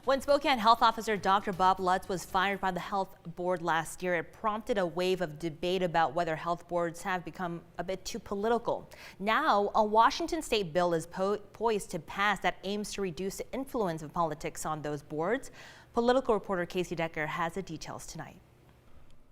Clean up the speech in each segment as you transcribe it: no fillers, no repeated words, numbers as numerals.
When Spokane Health Officer Dr. Bob Lutz was fired by the health board last year, it prompted a wave of debate about whether health boards have become a bit too political. Now, a Washington state bill is poised to pass that aims to reduce the influence of politics on those boards. Political reporter Casey Decker has the details tonight.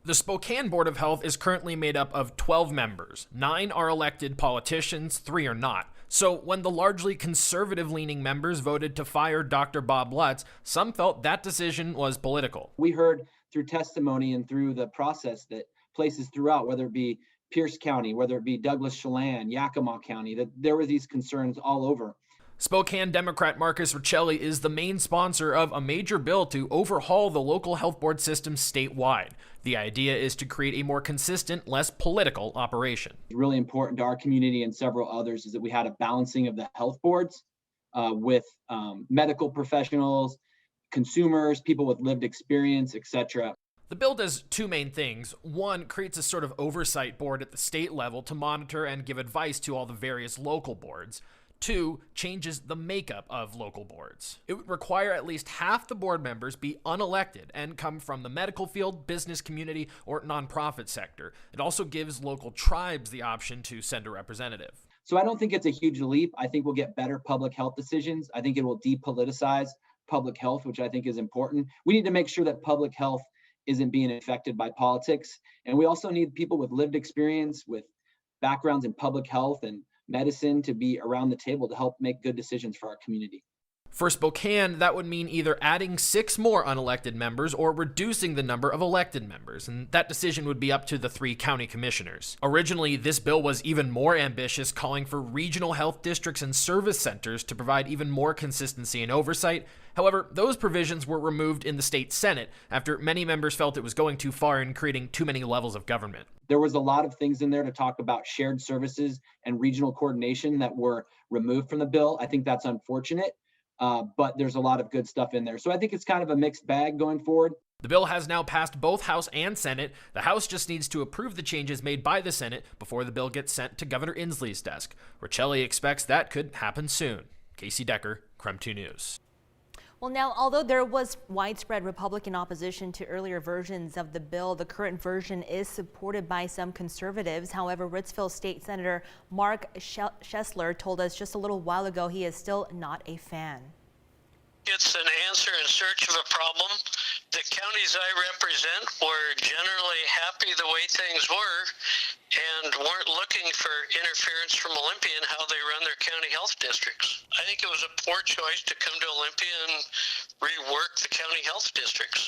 The Spokane Board of Health is currently made up of 12 members. 9 are elected politicians, 3 are not. So when the largely conservative-leaning members voted to fire Dr. Bob Lutz, some felt that decision was political. We heard through testimony and through the process that places throughout, whether it be Pierce County, whether it be Douglas, Chelan, Yakima County, that there were these concerns all over. Spokane Democrat Marcus Riccelli is the main sponsor of a major bill to overhaul the local health board system statewide. The idea is to create a more consistent, less political operation. Really important to our community and several others is that we had a balancing of the health boards with medical professionals, consumers, people with lived experience, etc. The bill does 2 main things. 1, creates a sort of oversight board at the state level to monitor and give advice to all the various local boards. 2, changes the makeup of local boards. It would require at least half the board members be unelected and come from the medical field, business community, or nonprofit sector. It also gives local tribes the option to send a representative. So I don't think it's a huge leap. I think we'll get better public health decisions. I think it will depoliticize public health, which I think is important. We need to make sure that public health isn't being affected by politics. And we also need people with lived experience, with backgrounds in public health and medicine to be around the table to help make good decisions for our community. For Spokane, that would mean either adding 6 more unelected members or reducing the number of elected members, and that decision would be up to the 3 county commissioners. Originally, this bill was even more ambitious, calling for regional health districts and service centers to provide even more consistency and oversight. However, those provisions were removed in the state Senate after many members felt it was going too far in creating too many levels of government. There was a lot of things in there to talk about shared services and regional coordination that were removed from the bill. I think that's unfortunate. But there's a lot of good stuff in there. So I think it's kind of a mixed bag going forward. The bill has now passed both House and Senate. The House just needs to approve the changes made by the Senate before the bill gets sent to Governor Inslee's desk. Riccelli expects that could happen soon. Casey Decker, KREM 2 News. Well, now, although there was widespread Republican opposition to earlier versions of the bill, the current version is supported by some conservatives. However, Ritzville State Senator Mark Schessler told us just a little while ago he is still not a fan. It's an answer in search of a problem. The counties I represent were generally happy the way things were and weren't looking for interference from Olympia in how they run their county health districts. I think it was a poor choice to come to Olympia and rework the county health districts.